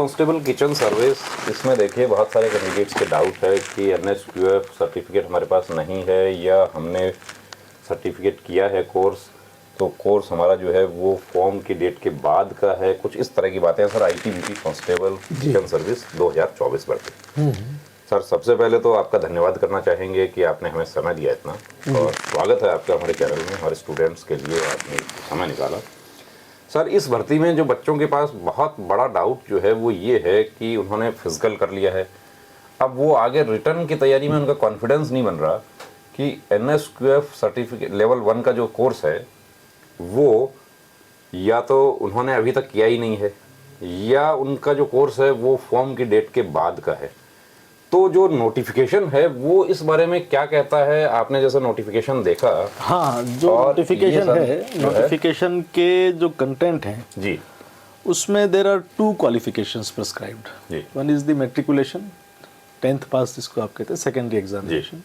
Constable kitchen service, इसमें देखिए बहुत सारे कैंडिडेट्स के डाउट है कि एनएसक्यूएफ सर्टिफिकेट हमारे पास नहीं है या हमने सर्टिफिकेट किया है कोर्स, तो कोर्स हमारा जो है वो फॉर्म की डेट के बाद का है, कुछ इस तरह की बातें हैं। Sir ITBP constable kitchen service 2024 भर्ती। सर सबसे पहले तो आपका धन्यवाद करना चाहेंगे कि आपने हमें समय दिया इतना, और स्वागत है आपका हमारे चैनल में। हमारे स्टूडेंट्स के लिए आपने समय निकाला। सर इस भर्ती में जो बच्चों के पास बहुत बड़ा डाउट जो है वो ये है कि उन्होंने फिजिकल कर लिया है, अब वो आगे रिटर्न की तैयारी में उनका कॉन्फिडेंस नहीं बन रहा कि एनएसक्यूएफ सर्टिफिकेट लेवल 1 का जो कोर्स है वो या तो उन्होंने अभी तक किया ही नहीं है या उनका जो कोर्स है वो फॉर्म की डेट के बाद का है। तो जो नोटिफिकेशन है वो इस बारे में क्या कहता है? आपने जैसे नोटिफिकेशन देखा। हाँ, जो नोटिफिकेशन है, नोटिफिकेशन के जो कंटेंट हैं जी, उसमें there are 2 qualifications prescribed. One is the matriculation, 10th pass जिसको आप कहते हैं, secondary examination,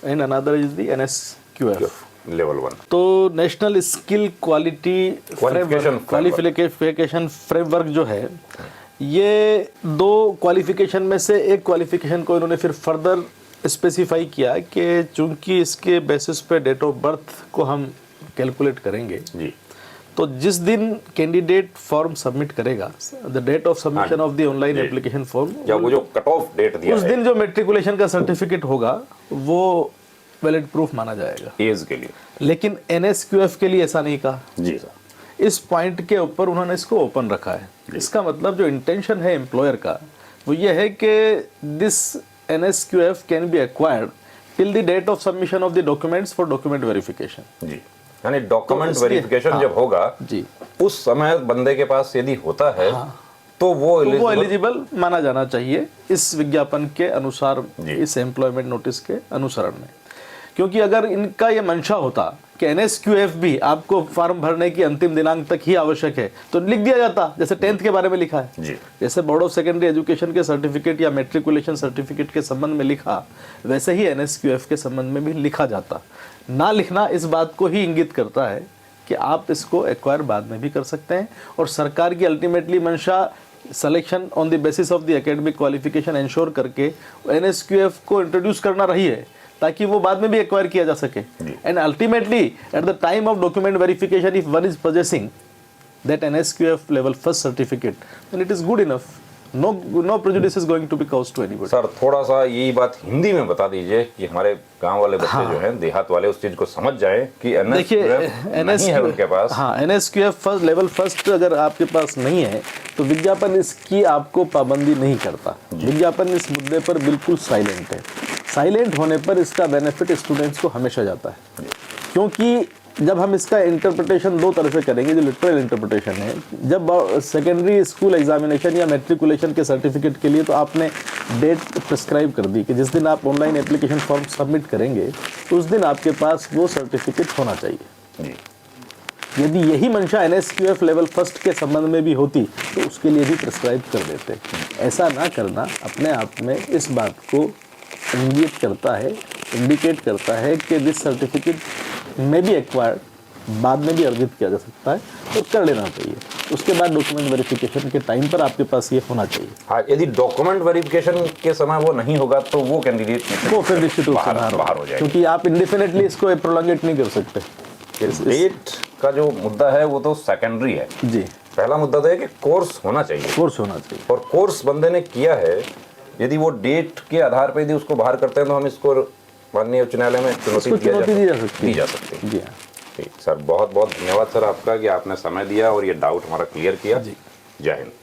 and another is the NSQF level 1। तो नेशनल स्किल क्वालिफिकेशन फ्रेमवर्क जो है, ये 2 क्वालिफिकेशन में से एक क्वालिफिकेशन को इन्होंने फिर फर्दर स्पेसिफाई किया कि चूंकि इसके बेसिस पे डेट ऑफ बर्थ को हम कैलकुलेट करेंगे जी, तो जिस दिन कैंडिडेट फॉर्म सबमिट करेगा, the date of submission of the online application form, या वो जो कट ऑफ डेट दिया उस दिन जो मेट्रिकुलेशन का सर्टिफिकेट होगा वो वैलिड प्रूफ माना जाएगा एज के लिए। लेकिन एनएसक्यूएफ के लिए ऐसा नहीं कहा जी सर। इस पॉइंट के ऊपर उन्होंने इसको ओपन रखा है। इसका मतलब जो इंटेंशन है एम्प्लॉयर का वो ये है कि this NSQF can be acquired till the date of submission of the documents for document verification जी, यानी डॉक्यूमेंट वेरिफिकेशन जब होगा जी, उस समय बंदे के पास यदि होता है तो वो एलिजिबल माना जाना चाहिए इस विज्ञापन के अनुसार, इस एम्प्लॉयमेंट नोटिस के अनुसरण में। क्योंकि अगर इनका ये मंशा होता कि एनएसक्यूएफ भी आपको फॉर्म भरने की अंतिम दिनांक तक ही आवश्यक है तो लिख दिया जाता, जैसे 10th के बारे में लिखा है जी। जैसे बोर्ड ऑफ सेकेंडरी एजुकेशन के सर्टिफिकेट या मेट्रिकुलेशन सर्टिफिकेट के संबंध में लिखा, वैसे ही एनएसक्यूएफ के संबंध में भी लिखा जाता। ना लिखना इस बात को ही इंगित करता है कि आप इसको एक्वायर बाद में भी कर सकते हैं, और सरकार की अल्टीमेटली मंशा selection on the basis of the academic qualification ensure करके एनएसक्यूएफ को इंट्रोड्यूस करना रही है ताकि वो बाद में भी एक्वायर किया जा सके। And ultimately at the time of document verification if one is possessing that NSQF level 1 certificate then it is good enough, no prejudice is going to be caused to anybody. Sir थोड़ा सा यही बात हिंदी में बता दीजिए कि हमारे गांव वाले बच्चे जो हैं, देहात वाले, उस चीज को समझ जाएं कि एनएसक्यूएफ नहीं है उनके पास। हाँ, एनएसक्यूएफ लेवल 1 अगर आपके पास नहीं है तो विज्ञापन इसकी आपको पाबंदी नहीं करता। विज्ञापन इस मुद्दे पर बिल्कुल साइलेंट है। साइलेंट होने पर इसका बेनिफिट स्टूडेंट्स को हमेशा जाता है, क्योंकि जब हम इसका इंटरप्रिटेशन 2 तरह से करेंगे, जो लिटरल इंटरप्रिटेशन है, जब सेकेंडरी स्कूल एग्जामिनेशन या मेट्रिकुलेशन के सर्टिफिकेट के लिए तो आपने डेट प्रिस्क्राइब कर दी कि जिस दिन आप ऑनलाइन एप्लीकेशन फॉर्म सबमिट करेंगे तो उस दिन आपके पास वो सर्टिफिकेट होना चाहिए जी। यदि यही मंशा एनएसक्यूएफ लेवल 1 के संबंध में भी होती तो उसके लिए भी प्रिस्क्राइब कर देते। ऐसा ना करना अपने आप में इस बात को इंगित करता है, इंडिकेट करता है कि दिस सर्टिफिकेट में भी एक्वायर्ड, बाद में भी अर्जित किया जा सकता है, तो कर लेना चाहिए। उसके बाद डॉक्यूमेंट वेरिफिकेशन के टाइम पर आपके पास ये होना चाहिए। हाँ, यदि डॉक्यूमेंट वेरिफिकेशन के समय वो नहीं होगा तो वो कैंडिडेट वो फिर निश्चित रूप से बाहर हो जाएगा, क्योंकि आप इंडेफिनेटली इसको प्रोलॉन्गेट नहीं कर सकते। डेट का जो मुद्दा है वो तो सेकेंडरी है जी। पहला मुद्दा तो है कि कोर्स होना चाहिए, कोर्स होना चाहिए, और कोर्स बंदे ने किया है। यदि वो डेट के आधार पर यदि उसको बाहर करते हैं तो हम इसको माननीय उच्च न्यायालय में चुनौती दी जा सकती है जी। हाँ ठीक सर, बहुत बहुत धन्यवाद सर आपका कि आपने समय दिया और ये डाउट हमारा क्लियर किया। जय हिंद।